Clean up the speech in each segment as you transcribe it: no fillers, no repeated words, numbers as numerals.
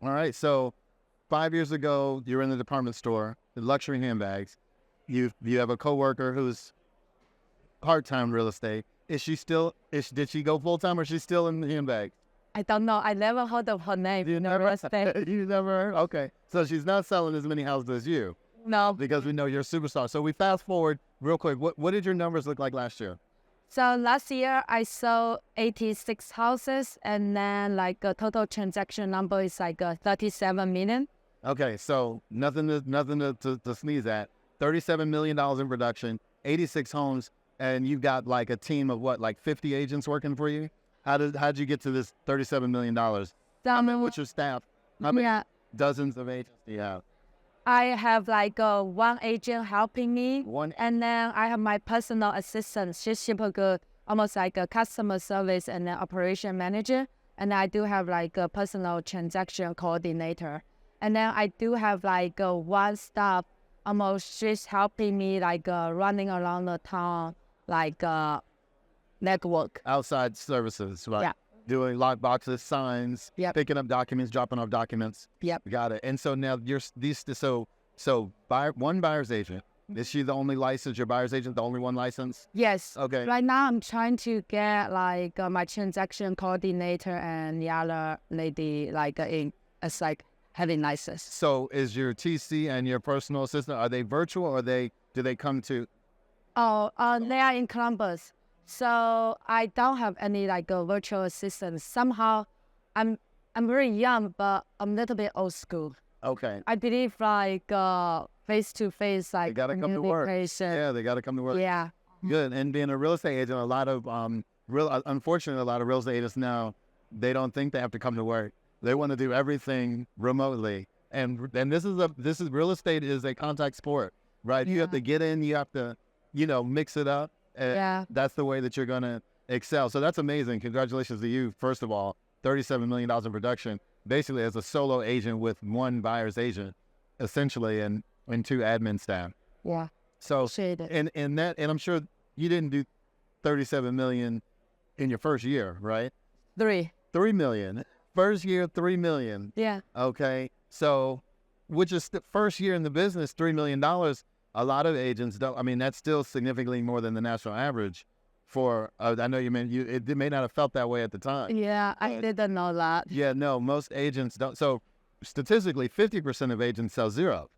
All right. So 5 years ago, you're in the department store, the luxury handbags. You have a coworker who's part-time real estate. Is she still? Did she go full-time, or is she still in the handbags? I don't know. I never heard of her name. You No never, real estate. you never heard? Okay. So she's not selling as many houses as you No. because we know you're a superstar. So we fast forward real quick. What did your numbers look like last year? So last year I sold 86 houses, and then like a total transaction number is like 37 million. Okay. So nothing to sneeze at. $37 million in production, 86 homes, and you've got like a team of what, like 50 agents working for you? How'd you get to this $37 million? What's your staff? How many dozens of agents do you have? I have like one agent helping me, One. and then I have my personal assistant. She's super good, almost like a customer service and an operation manager. And I do have like a personal transaction coordinator. And then I do have like one staff, almost she's helping me like running around the town, like network. Outside services, right? Yeah. Doing lock boxes, signs, Yep. picking up documents, dropping off documents. Yep. Got it. And so now one buyer's agent. Is she the only licensed? Your buyer's agent, the only one licensed? Yes. Okay. Right now I'm trying to get like my transaction coordinator and the other lady like as like having license. So is your TC and your personal assistant, are they virtual, or do they come to? Oh, they are in Columbus. So I don't have any like a virtual assistant. Somehow I'm very young, but I'm a little bit old school. Okay. I believe like face to face like They gotta come to work. communication. Yeah, they gotta come to work. Yeah. Good. And being a real estate agent, a lot of unfortunately, a lot of real estate agents now, they don't think they have to come to work. They want to do everything remotely. And this is real estate is a contact sport, right? You have to get in, you have to, mix it up. And that's the way that you're gonna excel. So that's amazing. Congratulations to you, first of all. $37 million in production, basically as a solo agent with one buyer's agent, essentially, and two admin staff. Yeah. So Appreciate it. and I'm sure you didn't do 37 million in your first year, right? 3 million. First year, 3 million. Yeah. Okay. So, which is the first year in the business, $3 million. A lot of agents don't. I mean, that's still significantly more than the national average. For I know you meant it may not have felt that way at the time. Yeah, I didn't know that. Yeah, no, most agents don't. So statistically, 50% of agents sell zero.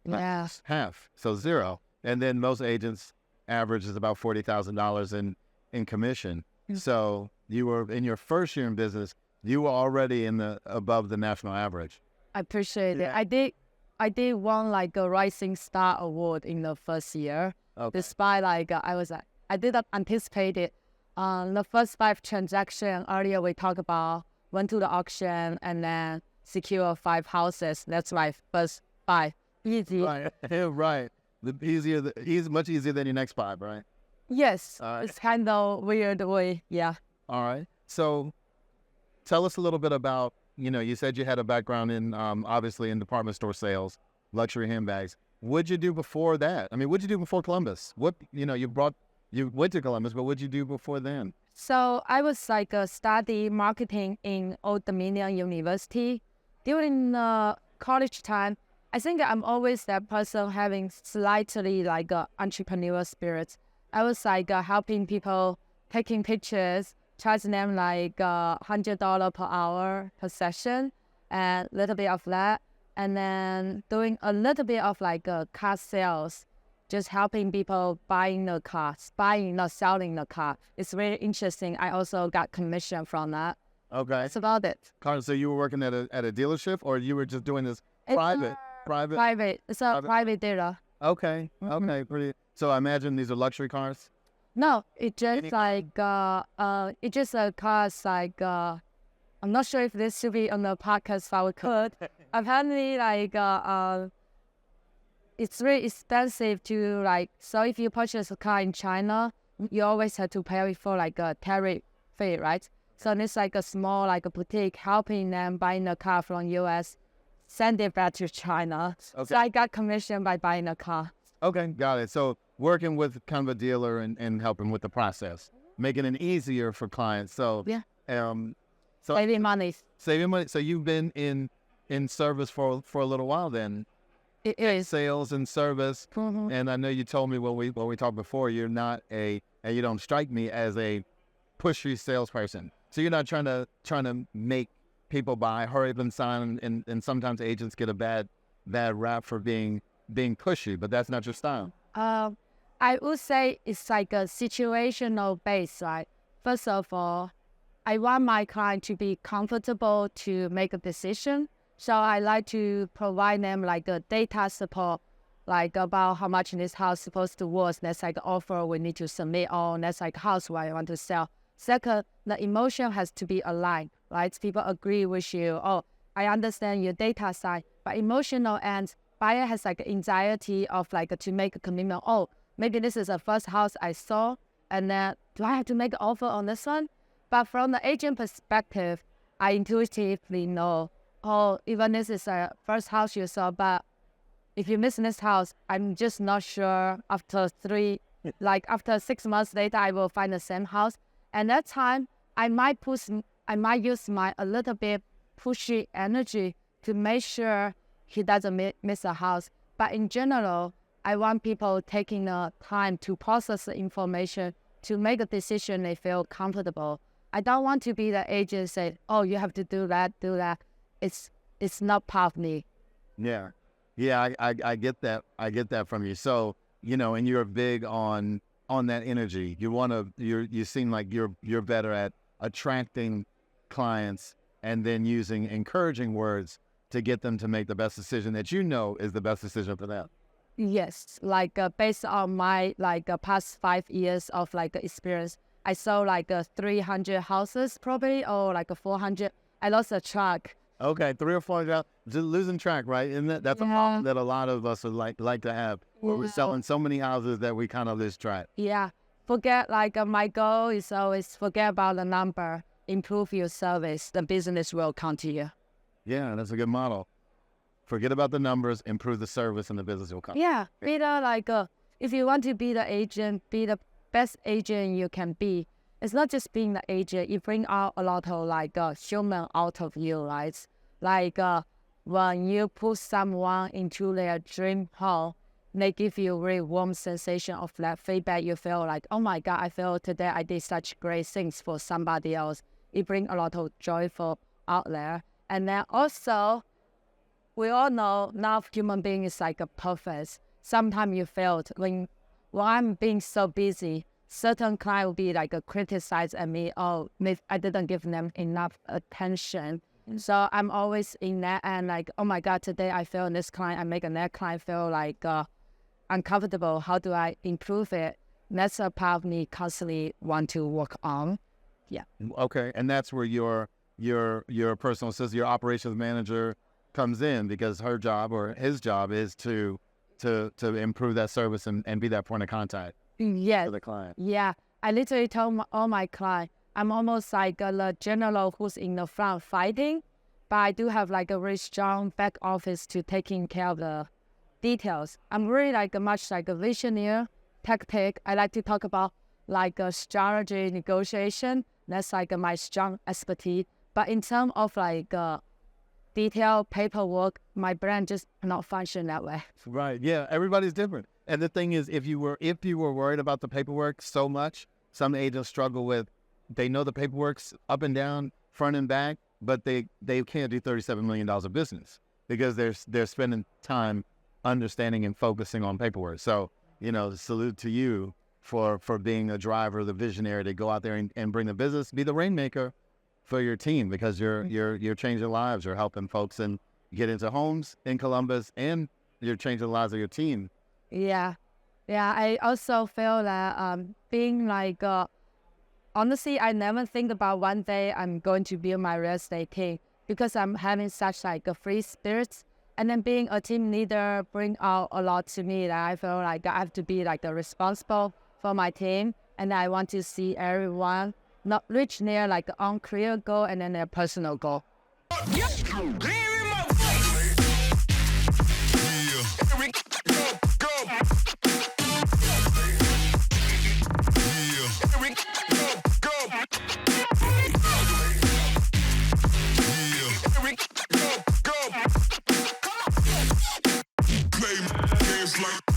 Yeah. Half, so zero. And then most agents average is about $40,000 in commission. So you were in your first year in business, you were already above the national average. I appreciate it. I did won like a Rising Star Award in the first year. Okay. Despite like I didn't anticipate it. The first 5 transactions earlier we talked about went to the auction and then secure 5 houses. That's my first 5. Easy. Right, right. He's much easier than your next 5, right? Yes. Right. It's kind of weird way. Yeah. All right. So tell us a little bit about, you said you had a background in, obviously in department store sales, luxury handbags. What'd you do before that? I mean, what'd you do before Columbus? You went to Columbus, but what'd you do before then? So I was like study marketing in Old Dominion University. During the college time, I think I'm always that person having slightly like entrepreneurial spirit. I was like helping people taking pictures, charging them like $100 per hour per session, and a little bit of that, and then doing a little bit of like car sales, just helping people buying the cars, buying, not selling the car. It's really interesting. I also got commission from that. Okay. That's about it. Carl, so you were working at a dealership, or you were just doing this private? It's a private dealer. Okay. Okay. Pretty. So I imagine these are luxury cars. No, it just like it just cars like I'm not sure if this should be on the podcast, but we could. Apparently, like it's really expensive to like. So if you purchase a car in China, you always have to pay for like a tariff fee, right? So it's like a small like a boutique helping them buying a car from US, send it back to China. Okay. So I got commission by buying a car. Okay, got it. So working with kind of a dealer and helping with the process, making it easier for clients. So Yeah. so Saving money. saving money. So you've been in in service for a little while then. It is. Sales and service. Mhm. And I know you told me when we talked before, you're not and you don't strike me as a pushy salesperson. So you're not trying to make people buy, hurry up and sign, and sometimes agents get a bad rap for being pushy, but that's not your style. I would say it's like a situational base, right? First of all, I want my client to be comfortable to make a decision. So I like to provide them like a data support, like about how much this house is supposed to worth. That's like offer we need to submit on. That's like house where I want to sell. Second, the emotion has to be aligned, right? People agree with you. Oh, I understand your data side, but emotional end, buyer has like anxiety of like to make a commitment. Oh, maybe this is the first house I saw, and then do I have to make an offer on this one? But from the agent perspective, I intuitively know, oh, even this is the first house you saw, but if you miss this house, I'm just not sure after 6 months later, I will find the same house. And that time, I might use my a little bit pushy energy to make sure he doesn't miss a house. But in general, I want people taking the time to process the information to make a decision they feel comfortable. I don't want to be the agent say, oh, you have to do that. It's not part of me. Yeah. I get that. I get that from you. So, and you're big on that energy. You seem like you're better at attracting clients and then using encouraging words to get them to make the best decision that is the best decision for them. Yes, based on my past 5 years of experience, I sold 300 houses probably, or 400. I lost a track. Okay, 3 or 4 jobs, just losing track, right? And that's a problem that a lot of us would like to have. Where we're selling so many houses that we kind of lose track. Yeah, forget my goal is always forget about the number, improve your service, the business will come to you. Yeah, that's a good model. Forget about the numbers, improve the service, and the business will come. Yeah, be if you want to be the agent, be the best agent you can be. It's not just being the agent. You bring out a lot of human out of you, right? When you put someone into their dream home, they give you a really warm sensation of that feedback. You feel like, oh my God, I feel today I did such great things for somebody else. It brings a lot of joyful out there. And then also, we all know not human being is a perfect. Sometimes you failed when I'm being so busy. Certain client will be criticize at me. Oh, I didn't give them enough attention. So I'm always in that and oh my God, today I failed this client. I make that client feel uncomfortable. How do I improve it? That's a part of me constantly want to work on. Yeah. Okay, and that's where your personal assistant, your operations manager comes in, because her job or his job is to improve that service and be that point of contact Yes. for the client. Yeah. I literally told all my clients, I'm almost like a general who's in the front fighting, but I do have a very strong back office to taking care of the details. I'm really much a visionary, tactic. I like to talk about a strategy negotiation. That's my strong expertise. But in terms of detail paperwork, my brain just not function that way. Right. Yeah. Everybody's different. And the thing is, if you were worried about the paperwork so much, some agents struggle with, they know the paperwork's up and down, front and back, but they can't do $37 million of business because they're spending time understanding and focusing on paperwork. So, salute to you for being a driver, the visionary to go out there and bring the business, be the rainmaker for your team, because you're changing lives. You're helping folks and get into homes in Columbus, and you're changing the lives of your team. Yeah. I also feel that being honestly, I never think about one day I'm going to build my real estate team, because I'm having such a free spirit. And then being a team leader bring out a lot to me that I feel I have to be responsible for my team, and I want to see everyone not reach their own career goal and then their personal goal. Go. like